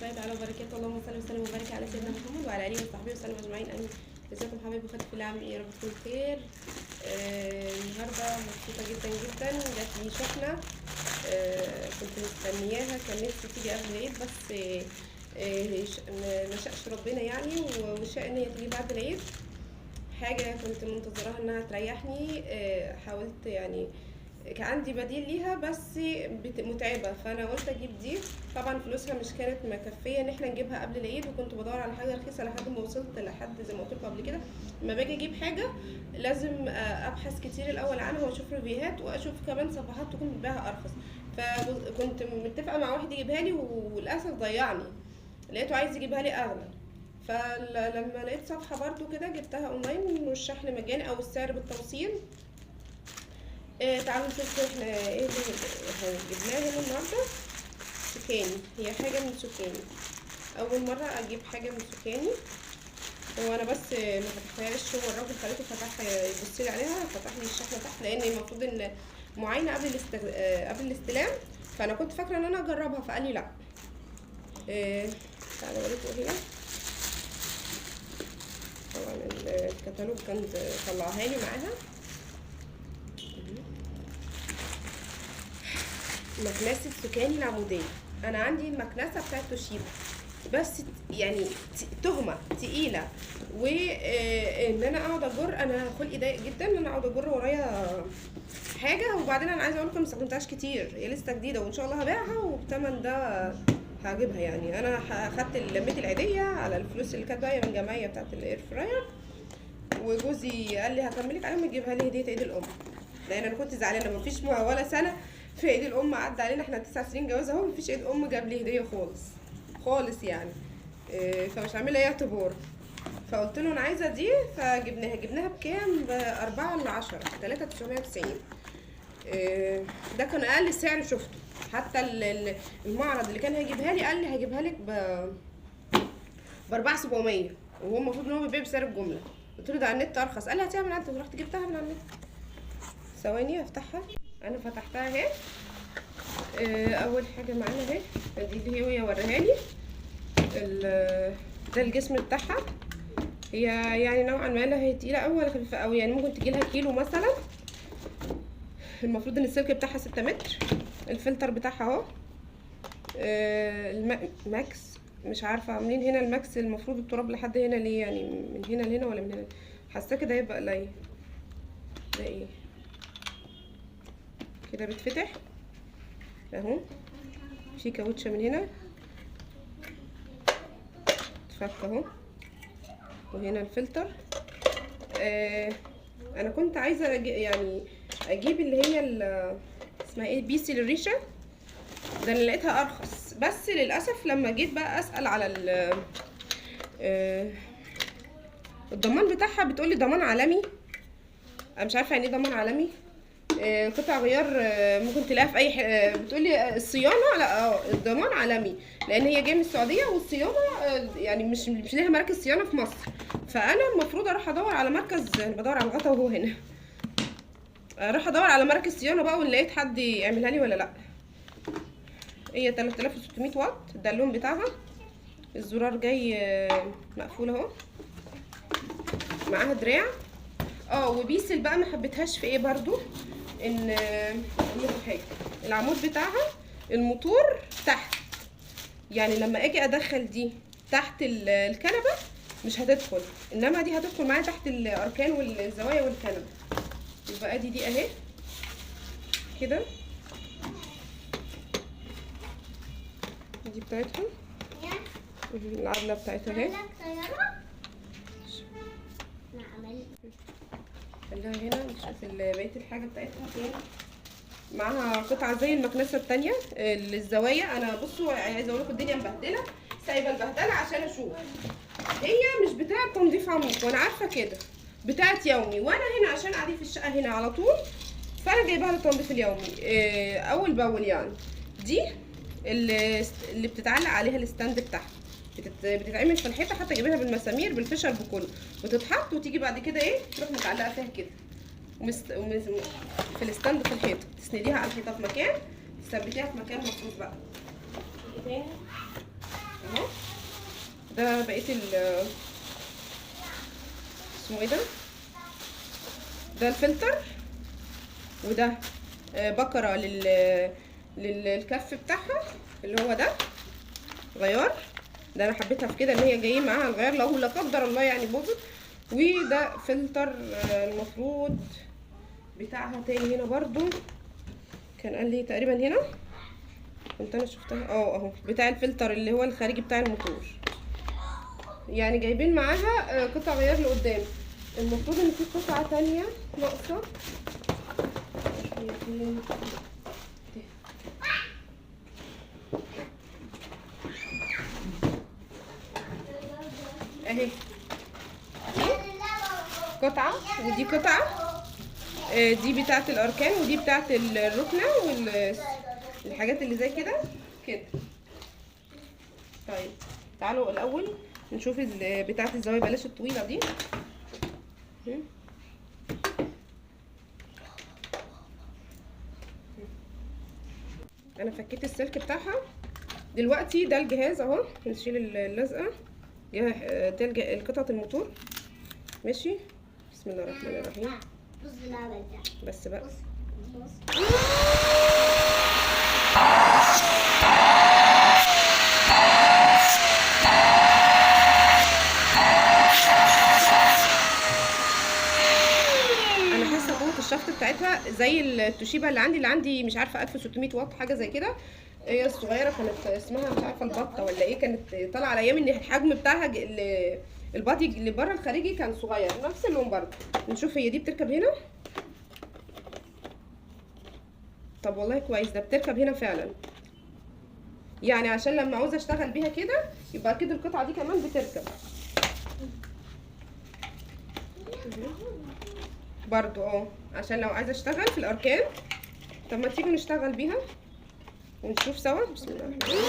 الله تعالى وبركاته. اللهم صل وسلم وبارك على سيدنا محمد وعلى اله وصحبه وسلم اجمعين امين. ازيكم حبايبي واخواتي في الله، عاملين ايه؟ يا رب تكونوا بخير. النهارده مبسوطه جدا جدا، جات لي شحنه. كنت مستنياها، كان نفسي تيجي قبل العيد بس ما شاءش ربنا يعني، وشاء ان هي تيجي بعد العيد. حاجه كنت منتظراها انها تريحني. حاولت يعني كان عندي بديل ليها بس متعبه، فانا قلت اجيب دي. طبعا فلوسها مش كانت مكفيه ان احنا نجيبها قبل العيد، وكنت بدور على حاجه رخيصه لحد ما وصلت لحد زي ما قلت لكم قبل كده. لما باجي اجيب حاجه لازم ابحث كتير الاول عنها واشوف ريفيوهات واشوف كمان صفحات تكون بتبيعها ارخص. فكنت متفقه مع واحد يجيبها لي وللاسف ضيعني، لقيته عايز يجيبها لي اغلى. فلما لقيت صفحه برضو كده جبتها اونلاين والشحن مجاني او السعر بالتوصيل. تعالوا نشوف احنا ايه اللي جبناه هنا النهارده. سكاني، هي حاجه من سكاني، اول مره اجيب حاجه من سكاني. هو انا بس ما فتحتهاش، هو الراجل خليته فتحها يبص لي عليها، فتح لي الشحنه تحت، لان المفروض ان معاينه قبل الاستلام، فانا كنت فاكره ان انا اجربها، فقال لي لا. تعالوا اوريكم هنا. طبعا الكتالوج كان طلعها لي معاها. مكنسة سكاني العمودية. انا عندي المكنسة بتاعت توشيبا بس يعني تهمة تقيلة، وان انا اقعد اجر، انا خلقي ضيق جدا ان انا اقعد اجر ورايا حاجة. وبعدين انا عايزة اقول لكم ما استخدمتهاش كتير، هي لسه جديدة وان شاء الله هبيعها وبتمن ده هجيبها. يعني انا اخدت لميت العيدية على الفلوس اللي كانت باقية من الجمعية بتاعت الاير فراير، وجوزي قال لي هكملك عليهم وتجيبها لي هدية عيد الام، لان انا كنت زعلانة مفيش ولا سنة في عيد الام عدى علينا، احنا 9 سنين جواز اهو، مفيش عيد ام جاب لي هديه خالص خالص يعني. فمش عامله اي اعتبار. فقلت له انا عايزه دي، جبناها بكام؟ ب4 ولا 10؟ 3990. ده كان اقل سعر شفته. حتى المعرض اللي كان هيجيبها لي قال لي هجيبها لك ب 4700، وهو المفروض ان هو بيبيع بسعر الجمله. قلت له ده على النت ارخص، قال لي هاتيها من عندك، رحت جبتها من على النت. ثواني افتحها. انا فتحتها اهي. اول حاجه معانا اهي، دي اللي هي وريها لي. ده الجسم بتاعها. هي يعني نوعا ما لا هي تقيله قوي ولا خفيفه قوي، يعني ممكن تجيلها كيلو مثلا. المفروض ان السلك بتاعها 6 متر. الفلتر بتاعها اهو. ماكس، مش عارفه عاملين هنا الماكس المفروض التراب لحد هنا ليه، يعني من هنا لهنا ولا من هنا؟ حاساه كده هيبقى قليل. ده ايه كده؟ بتفتح اهو، في كاوتشه من هنا تفك اهو، وهنا الفلتر. انا كنت عايزه يعني اجيب اللي هي اسمها ايه، بيسي للريشه. ده انا لقيتها ارخص، بس للاسف لما جيت بقى اسال على الضمان بتاعها بتقولي ضمان عالمي. انا مش عارفه يعني ايه ضمان عالمي. قطع غيار ممكن تلاقيها في اي بتقولي الصيانه لا، الضمان عالمي، لان هي جايه من السعوديه، والصيانه يعني مش ليها مراكز صيانه في مصر. فانا المفروض اروح ادور على مركز، انا بدور على الغطا وهو هنا، اروح ادور على مراكز صيانه بقى، وان لقيت حد يعملها لي ولا لا. هي 3600 واط، ده اللون بتاعها. الزرار جاي مقفول اهو، معاها دراع. وبيسل بقى ما حبيتهاش في ايه برضو، ان حاجه العمود بتاعها الموتور تحت، يعني لما اجي ادخل دي تحت الكنبه مش هتدخل، انما دي هتدخل معايا تحت الاركان والزوايا والكنبه. يبقى ادي دي اهي كده، دي بتاعتها العدله بتاعتها اهي. خليها هنا نشوف بقيه الحاجه بتاعتها فين. معاها قطعه زي المكنسه التانية للزوايا. انا بصوا عايزه اقول لكم الدنيا مبهدله، سايبه البهدله عشان اشوف. هي مش بتاعه تنظيف عميق وانا عارفه كده، بتاعه يومي، وانا هنا عشان قاعدين في الشقه هنا على طول، فانا جايباها للتنظيف اليومي اول باول. يعني دي اللي بتتعلق عليها الستاند بتاعها، بتتعمل في الحيطه، حتى جايبينها بالمسامير بالفشل بكله، وتتحط وتيجي بعد كده ايه، تروح متعلقه فيها كده في الستاند في الحيطه، تسنديها على الحيطه في مكان، تثبتيها في مكان مخصوص بقى. تاني اهو ده بقيه اسمه ايه ده الفلتر. وده بكره للكف بتاعها اللي هو ده غيار. ده انا حبيتها في كده ان هي جايه معاها الغيار لو لا قدر الله يعني باظت. وده فلتر المفروض بتاعها تاني هنا برضو، كان قال لي تقريبا هنا، كنت انا شفتها اهو بتاع الفلتر اللي هو الخارجي بتاع الموتور. يعني جايبين معاها قطع غيار لقدام. المفروض ان في قطعه تانية ناقصه اهي، قطعه ودي قطعه، دي بتاعه الاركان ودي بتاعه الركنه والحاجات اللي زي كده كده. طيب تعالوا الاول نشوف بتاعه الزوايا، بلاش الطويله دي. انا فكيت السلك بتاعها دلوقتي. ده الجهاز اهو، نشيل اللزقه. ده قطعه الموتور. ماشي، بسم الله الرحمن الرحيم. بس بقى انا حاسه قوه الشفط بتاعتها زي التوشيبا اللي عندي مش عارفه 1600 واط حاجه زي كده. هي الصغيره كانت اسمها مش عارفه البطه ولا ايه، كانت طالعه على ايام ان الحجم بتاعها البادي اللي بره الخارجي كان صغير نفس اللون برضه. نشوف هي دي بتركب هنا. طب والله كويس، ده بتركب هنا فعلا. يعني عشان لما عاوزه اشتغل بيها كده يبقى كده القطعه دي كمان بتركب برضو عشان لو عايزه اشتغل في الاركان. طب ما تيجي نشتغل بيها ونشوف سوا. بسم الله الرحمن الرحيم.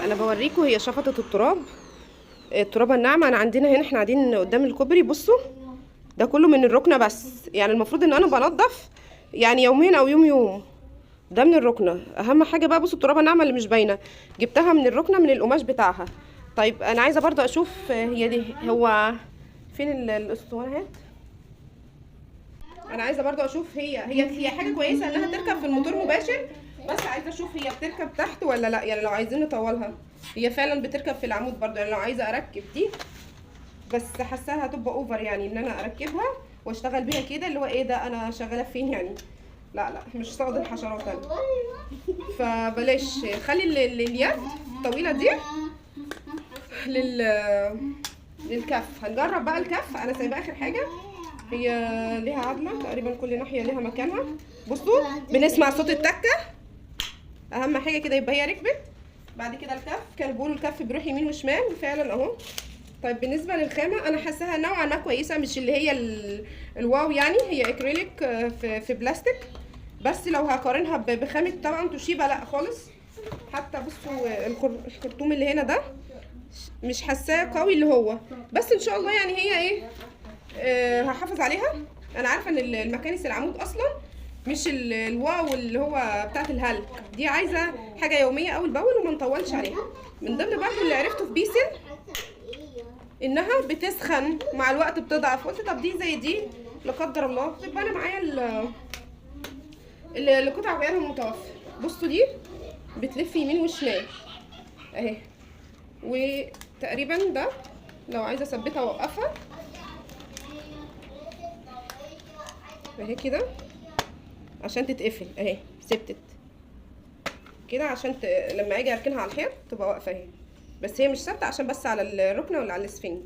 انا بوريكم هي شفطت الترابه الناعمه. انا عندنا هنا احنا قاعدين قدام الكوبري، بصوا ده كله من الركنه بس. يعني المفروض ان انا بنضف يعني يومين او يوم. ده من الركنه. اهم حاجه بقى بصوا الترابه الناعمه اللي مش باينه، جبتها من الركنه من القماش بتاعها. طيب انا عايزه برضو اشوف هي دي، هو فين الاسطوانات. انا عايزه برضو اشوف هي حاجه كويسه انها تركب في الموتور مباشر، بس عايزه اشوف هي بتركب تحت ولا لا. يعني لو عايزين نطولها هي فعلا بتركب في العمود برضو. يعني لو عايزه اركب دي بس حاساها هتبقى اوفر، يعني ان انا اركبها واشتغل بيها كده اللي هو ايه ده انا شغاله فين يعني. لا مش صادق حشرات انا. فبلاش، خلي اليد الطويله دي للكف. هنجرب بقى الكف، انا سايبه اخر حاجه. هي ليها عدله تقريبا، كل ناحيه ليها مكانها. بصوا بنسمع صوت التكه، اهم حاجه كده يبقى هي ركبت. بعد كده الكف، كانوا بيقولوا الكف بيروح يمين وشمال فعلا اهو. طيب بالنسبه للخامه انا حاساها نوعا ما كويسه، مش اللي هي الواو يعني. هي اكريليك في بلاستيك، بس لو هقارنها بخامه طبعا توشيبا لا خالص. حتى بصوا الخرطوم اللي هنا ده مش حاساه قوي اللي هو، بس ان شاء الله يعني هي ايه هحافظ عليها. انا عارفه ان المكانس العمود اصلا مش الواو اللي هو بتاعت الهلك دي، عايزه حاجه يوميه اول باول وما نطولش عليها. من ضمن برضه اللي عرفته في بيسن انها بتسخن مع الوقت بتضعف. قلت طب دي زي دي لا قدر الله تبقى انا معايا اللي قطع غيارها المتوفر. بصوا دي بتلف يمين وشمال اهي، وتقريبا ده لو عايزه اثبتها واوقفها اهي كده عشان تتقفل اهي، ثبتت كده عشان لما اجي اركنها على الحيط تبقى واقفه اهي، بس هي مش ثابته عشان بس على الركنه ولا على الاسفنج.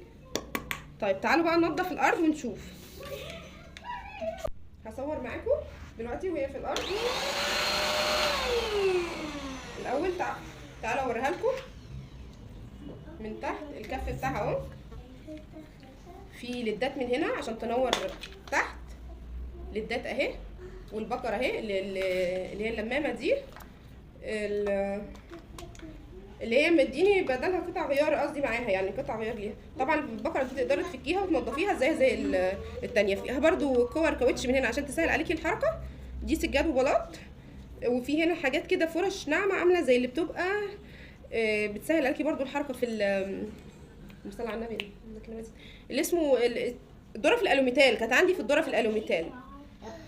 طيب تعالوا بقى ننضف الارض ونشوف. هصور معاكم دلوقتي وهي في الارض. الاول تعالوا اوريها لكم من تحت. الكف بتاعها اهو، في ليدات من هنا عشان تنور تحت، ليدات اهي، والبكره اهي اللي هي اللمامه دي اللي هي مديني بدلها قطع غيار، قصدي معاها يعني قطع غيار ليها. طبعا البكره دي تقدري تفكيها وتنضفيها زي التانيه. فيها برده كور كاوتش من هنا عشان تسهل عليكي الحركه. دي سجاد وبلاط، وفي هنا حاجات كده فرش ناعمه عامله زي اللي بتبقى بتسهل عليكي برده الحركه في المصلى على النبي اللي اسمه الدرف الالوميتال. كانت عندي في الدرف الالوميتال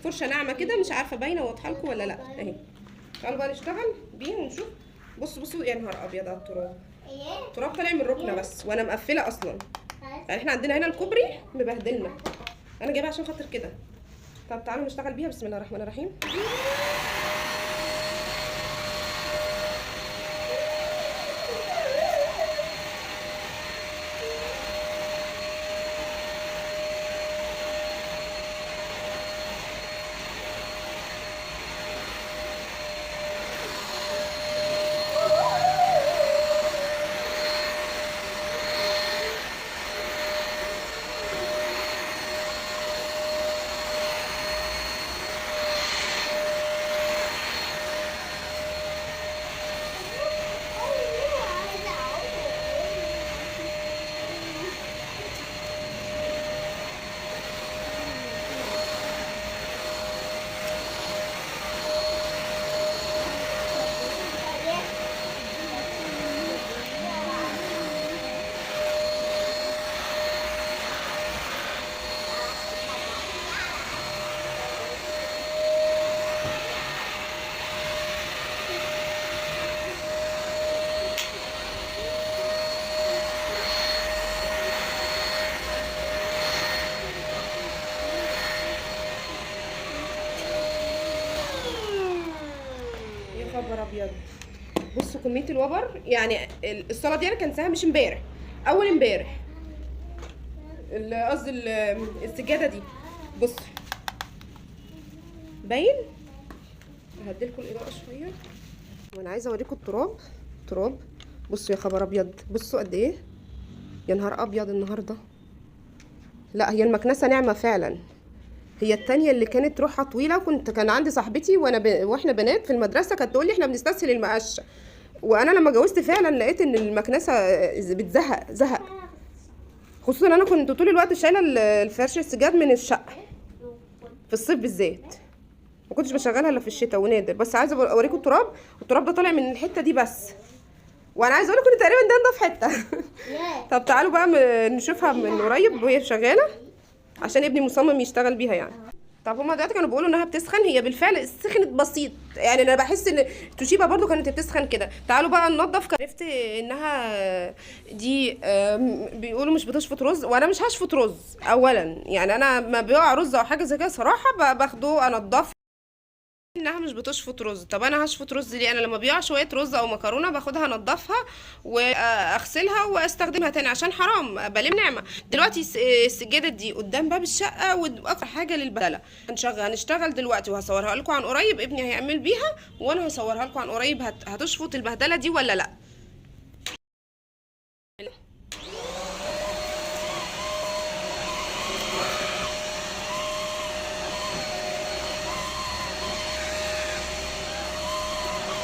فرشه ناعمه كده، مش عارفه باينه واضحه لكم ولا لا اهي. تعالوا بقى نشتغل بيه ونشوف. بصوا يا نهار ابيض على التراب. التراب طالع من الركنه بس وانا مقفله اصلا. يعني احنا عندنا هنا الكوبري مبهدلنا، انا جايبها عشان خاطر كده. طب تعالوا نشتغل بيها. بسم الله الرحمن الرحيم. خبر ابيض. بصوا كميه الوبر، يعني الصلاه دي انا كنساها مش امبارح، اول امبارح قصدي السجاده دي. بصوا باين. هديلكم الاضاءه شويه وانا عايزه اوريكم التراب. بصوا يا خبر ابيض، بصوا قد ايه. يا نهار ابيض النهارده. لا هي المكنسه نعمه فعلا. هي التانية اللي كانت روحها طويله، كان عندي صاحبتي واحنا بنات في المدرسه كانت تقول لي احنا بنستسهل المقشه، وانا لما جوزت فعلا لقيت ان المكنسه زهق. خصوصا انا كنت طول الوقت شايله الفرش السجاد من الشقه في الصيف بالذات، ما كنتش بشغلها الا في الشتاء ونادر. بس عايزه اوريكم التراب ده طالع من الحته دي بس، وانا عايزه اقول لكم ان تقريبا ده انضف حته. طب تعالوا بقى نشوفها من قريب وهي شغاله عشان ابني مصمم يشتغل بيها يعني. طب هما دلوقتي كانوا بيقولوا انها بتسخن، هي بالفعل سخنت بسيط، يعني انا بحس ان توشيبا برضو كانت بتسخن كده. تعالوا بقى ننضف. عرفت انها دي بيقولوا مش بتشفط رز، وانا مش هشفط رز اولا، يعني انا ما بيقع رز او حاجه زي كده صراحه باخده انضفه. انها مش بتشفط رز، طب انا هشفط رز ليه؟ انا لما بيقع شويه رز او مكرونه باخدها انضفها واغسلها واستخدمها تاني عشان حرام بلم نعمه. دلوقتي السجاده دي قدام باب الشقه واكتر حاجه للبهدله. هنشتغل دلوقتي وهصورها لكم عن قريب، ابني هيعمل بيها وانا هصورها لكم عن قريب هتشفط البهدله دي ولا لا.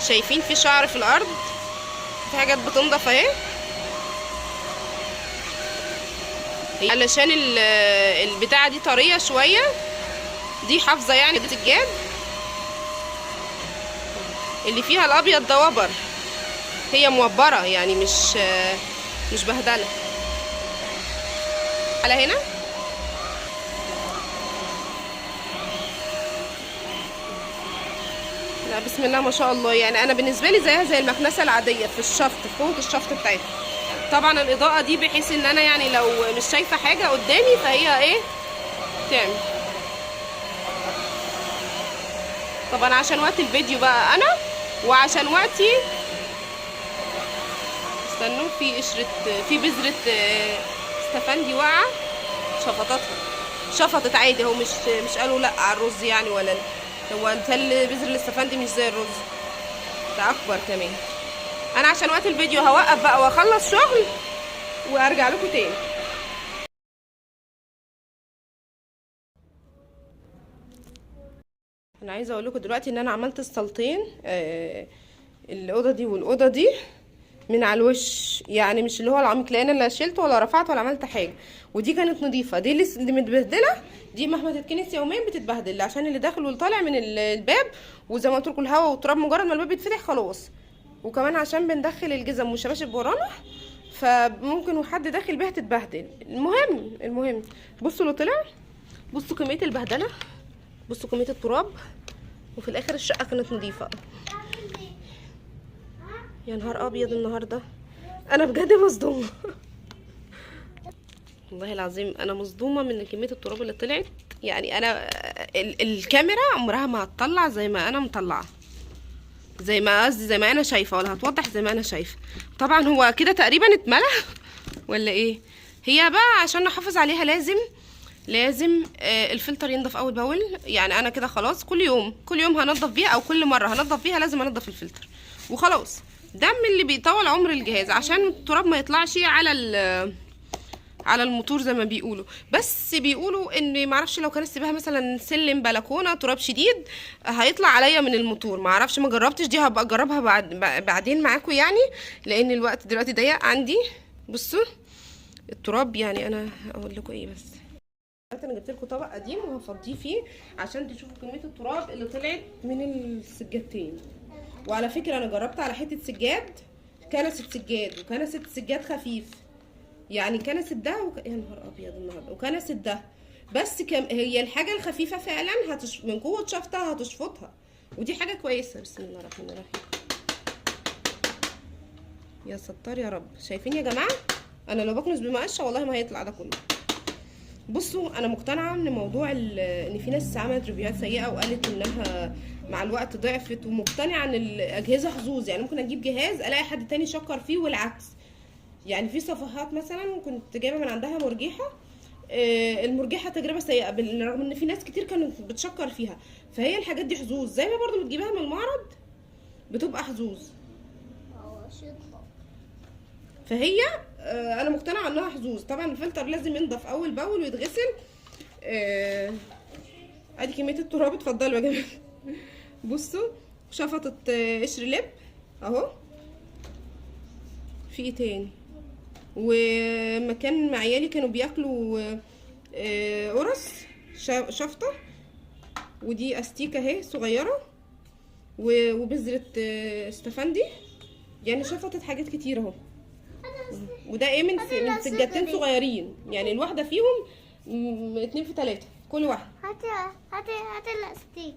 شايفين في شعر في الارض، في حاجات بتنضف اهي. علشان البتاعه دي طريه شويه، دي حافظه يعني السجاد، اللي فيها الابيض ده وبر، هي موبره يعني مش بهدله. على هنا لا بسم الله ما شاء الله، يعني انا بالنسبه لي زيها زي المكنسه العاديه في الشفط، في قوه الشفط بتاعتها. طبعا الاضاءه دي بحيث ان انا يعني لو مش شايفه حاجه قدامي فهي ايه تعمل. طبعا عشان وقت الفيديو بقى انا، وعشان وقتي استنوا في قشره، في بذره استفندي واقعه شفطت عادي، هو مش قالوا لا على الرز يعني، ولا هو تل بذر الاستفندي مش زي الرز ده اكبر كمان. انا عشان وقت الفيديو هوقف بقى واخلص شغل وارجع لكم تاني. انا عايزه اقول لكم دلوقتي ان انا عملت السلطين، الاوضه دي والاوضه دي من على الوش، يعني مش اللي هو العميق، لان انا لا شلته ولا رفعت ولا عملت حاجه. ودي كانت نظيفه، دي اللي متبهدله، دي مهما تتكنس يومين بتتبهدل عشان اللي داخل واللي طالع من الباب، وزي ما قلت لكم الهواء والتراب مجرد ما الباب يتفتح خلاص. وكمان عشان بندخل الجزم والشباشب ورانا، فممكن حد داخل بيها تتبهدل. المهم بصوا اللي طلع، بصوا كميه البهدله، بصوا كميه التراب، وفي الاخر الشقه كانت نظيفه. يا نهار ابيض النهارده، انا بجد مصدومه والله العظيم انا مصدومه من كميه التراب اللي طلعت. يعني انا الكاميرا عمرها ما هتطلع زي ما انا مطلعه، زي ما انا شايفه، ولا هتوضح زي ما انا شايفه. طبعا هو كده تقريبا اتملى ولا ايه. هي بقى عشان نحافظ عليها لازم الفلتر ينضف اول باول. يعني انا كده خلاص كل يوم هنضف بيها، او كل مره هنضف بيها لازم انضف الفلتر وخلاص. ده من اللي بيطول عمر الجهاز عشان التراب ما يطلعش على الموتور زي ما بيقولوا. بس بيقولوا ان معرفش لو كنست بها مثلا سلم بلكونه تراب شديد هيطلع عليا من الموتور، معرفش ما جربتش دي، هبقى اجربها بعدين معاكم يعني، لان الوقت دلوقتي ضيق عندي. بصوا التراب، يعني انا اقول لكم ايه، بس انا جبت لكم طبق قديم وهفضيه فيه عشان تشوفوا كميه التراب اللي طلعت من السجادتين. وعلى فكره انا جربت على حته سجاد، كنست سجاد وكنست سجاد خفيف، يعني كنست ده يا نهار ابيض النهارده، وكنست ده بس هي الحاجه الخفيفه فعلا من قوه شفتها هتشفطها، ودي حاجه كويسه. بسم الله الرحمن الرحيم، يا ستار يا رب. شايفين يا جماعه، انا لو بكنس بمقشه والله ما هيطلع ده كله. بصوا انا مقتنعه ان موضوع ان في ناس عملت ريفيوهات سيئه وقالت انها مع الوقت ضعفت، ومقتنعه ان الاجهزه حظوظ. يعني ممكن اجيب جهاز الاقي حد تاني شكر فيه والعكس. يعني في صفحات مثلا كنت جايبه من عندها مرجحه، المرجحه تجربه سيئه بالرغم ان في ناس كتير كانت بتشكر فيها. فهي الحاجات دي حظوظ، زي ما برضو بتجيبها من المعرض بتبقى حظوظ. فهي انا مقتنعه انها حظوظ. طبعا الفلتر لازم ينضف اول باول ويتغسل. ادي كميه التراب، اتفضلوا يا جماعه. بصوا شفطت قشر لب اهو. في ايه تاني؟ ومكان مع عيالي كانوا بياكلوا قرص شفطه، ودي استيكه اهي صغيره، وبذره استفندي. يعني شفطت حاجات كتير اهو. وده ايه من سجادتين صغيرين، يعني الواحده فيهم 2 في 3 كل واحده. هاتي الاستيك.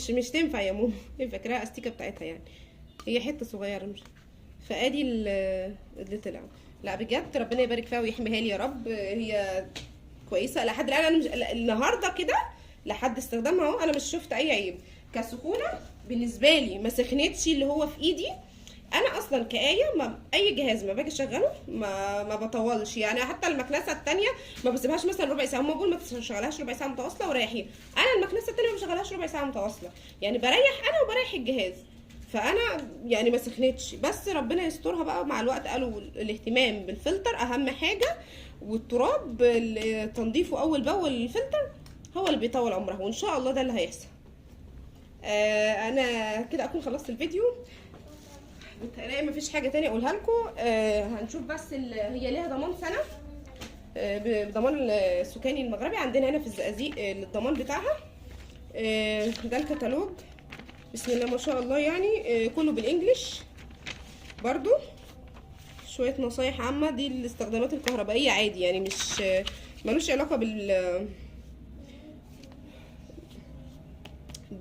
مش تنفع يا ماما، فاكراها استيكه بتاعتها يعني، هي حته صغيره مش. فادي اللي طلع. لا بجد ربنا يبارك فيها ويحميها لي يا رب. هي كويسه لحد الان. انا مش النهارده كده لحد استخدامها اهو انا مش شفت اي عيب. كسخونه بالنسبه لي ما سخنتش اللي هو في ايدي. انا اصلا كآية اي جهاز ما باجي اشغله ما بطولش. يعني حتى المكنسه الثانيه ما بسيبهاش مثلا ربع ساعه. هم بيقولوا ما تشغلهاش ربع ساعه متواصله وريحيه. انا المكنسه الثانيه ما بشغلهاش ربع ساعه متواصله، يعني بريح انا وبريح الجهاز. فانا يعني ما سخنتش. بس ربنا يسترها بقى مع الوقت. قالوا الاهتمام بالفلتر اهم حاجه، والتراب تنظيفه اول باول الفلتر هو اللي بيطول عمرها، وان شاء الله ده اللي هيحصل. انا كده اكون خلصت الفيديو. متهيألي مفيش حاجه تانية اقولها لكم. هنشوف بس هي ليها ضمان سنه بضمان السكاني المغربي عندنا هنا في الزقازيق. الضمان بتاعها ده الكتالوج بسم الله ما شاء الله يعني. كله بالانجلش برضو. شويه نصايح عامه دي الاستخدامات الكهربائيه عادي يعني، مش ملوش علاقه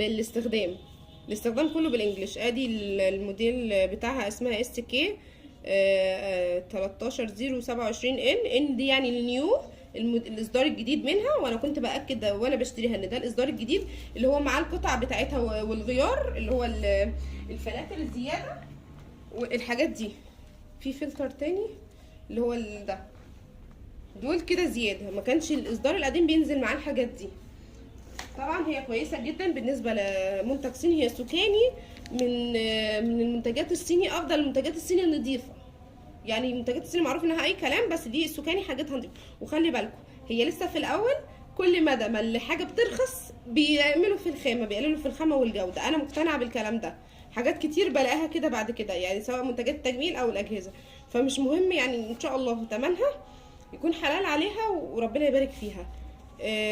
الاستخدام كله بالانجلش. ادي الموديل بتاعها اسمها اس كي 13027 ان دي يعني النيو الاصدار الجديد منها. وانا كنت باكد وانا بشتريها ان ده الاصدار الجديد اللي هو مع القطع بتاعتها والغيار اللي هو الفلاتر الزياده والحاجات دي. في فلتر تاني اللي هو ده، دول كده زياده، ما كانش الاصدار القديم بينزل معاه الحاجات دي. طبعا هي كويسه جدا بالنسبه لمنتج صيني. هي سوكاني من المنتجات الصيني، افضل المنتجات الصيني النظيفه. يعني المنتجات الصيني معروف انها اي كلام، بس دي السوكاني حاجتها نظيفه. وخلي بالكم هي لسه في الاول، كل مدى ما الحاجه بترخص بيعملوا في الخامه، بيقللوا في الخامه والجوده. انا مقتنعه بالكلام ده. حاجات كتير بلاقيها كده بعد كده يعني، سواء منتجات التجميل او الاجهزه. فمش مهم يعني، ان شاء الله تمنها يكون حلال عليها وربنا يبارك فيها.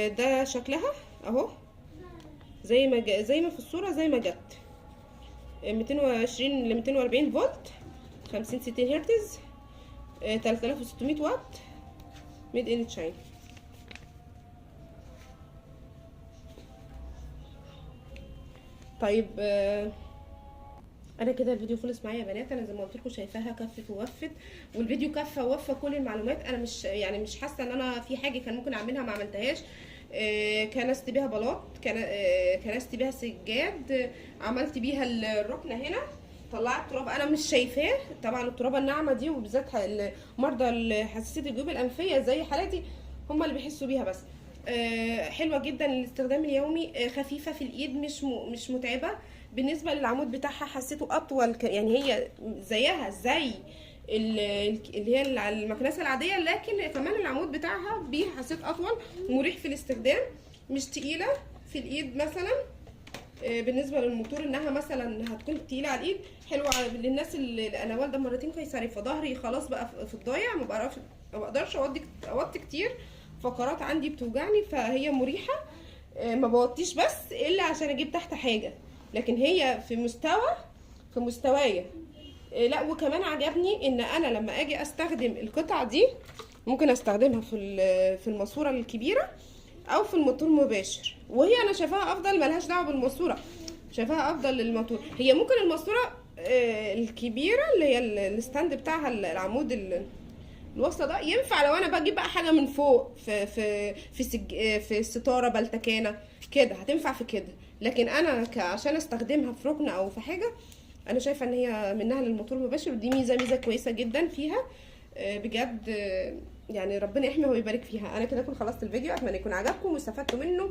ده شكلها اهو زي ما في الصوره، زي ما جت. 220 ل 240 فولت، 50 60 هرتز، 3600 واط، ميد ان تشاينا. طيب انا كده الفيديو خلص معايا يا بنات. انا زي ما قلت لكم شايفاها كفت ووفت، والفيديو كفى ووفى كل المعلومات. انا مش حاسه ان انا في حاجه كان ممكن اعملها ما عملتهاش. كنست بيها بلاط، كنست بيها سجاد، عملت بيها الركنه هنا، طلعت تراب انا مش شايفاه. طبعا الترابه الناعمه دي، وبالذات مرضى حساسيه الجيوب الانفيه زي حالاتي هم اللي بيحسوا بيها. بس حلوه جدا للاستخدام اليومي. خفيفه في الايد، مش متعبه. بالنسبه للعمود بتاعها حسيته اطول، يعني هي زيها زي اللي هي المكنسه العاديه، لكن كمان العمود بتاعها بيه حسيت اطول، مريح في الاستخدام، مش تقيله في الايد مثلا. بالنسبه للموتور انها مثلا هتكون تقيله على الايد. حلوه للناس اللي انا والده مرتين قيصري، فظهري خلاص بقى في الضايع، ما بقدرش اوطي كتير، فقرات عندي بتوجعني، فهي مريحه. ما بوطيش بس الا عشان اجيب تحت حاجه، لكن هي في مستوايا. لا، وكمان عجبني ان انا لما اجي استخدم القطعه دي ممكن استخدمها في الماسوره الكبيره او في الموتور مباشر. وهي انا شايفاها افضل، ملهاش دعوه بالماسوره، شايفاها افضل للموتور. هي ممكن الماسوره الكبيره اللي هي الستاند بتاعها العمود الوصله ده ينفع لو انا بجيب بقى حاجه من فوق في ستاره بلتكانه كده، هتنفع في كده. لكن انا عشان استخدمها في ركن او في حاجه، انا شايفه ان هي منها للموتور مباشر، ودي ميزه كويسه جدا فيها بجد. يعني ربنا يحميها ويبارك فيها. انا كده اكون خلصت الفيديو، اتمنى يكون عجبكم واستفدتوا منه.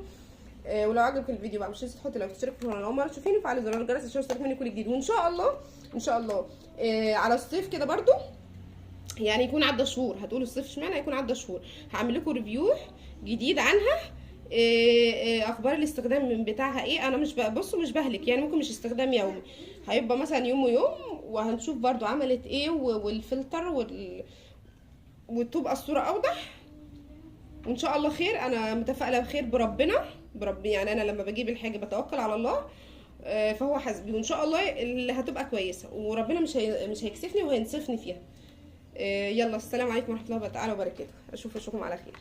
ولو عجبك الفيديو بقى مش تنسوا تحطوا لايك وتشتركوا في القناه اول مره تشوفيني، وفعلوا زرار الجرس عشان يوصلك مني كل جديد. وان شاء الله على الصيف كده برضو، يعني يكون عدى شهور، هتقولوا الصيف اشمعنى، يكون عدى شهور، هعمل لكم ريفيو جديد عنها. اخبار الاستخدام بتاعها ايه. انا مش بهلك يعني، ممكن مش استخدام يومي، هيبقى مثلا يوم ويوم، وهنشوف برضو عملت ايه والفلتر وتبقى الصوره اوضح. وان شاء الله خير. انا متفائله بخير بربنا يعني. انا لما بجيب الحاجه بتوكل على الله، فهو حسبي. وان شاء الله اللي هتبقى كويسه، وربنا مش هيكسفني وهينصفني فيها. يلا السلام عليكم ورحمه الله تعالى وبركاته. اشوفكم على خير.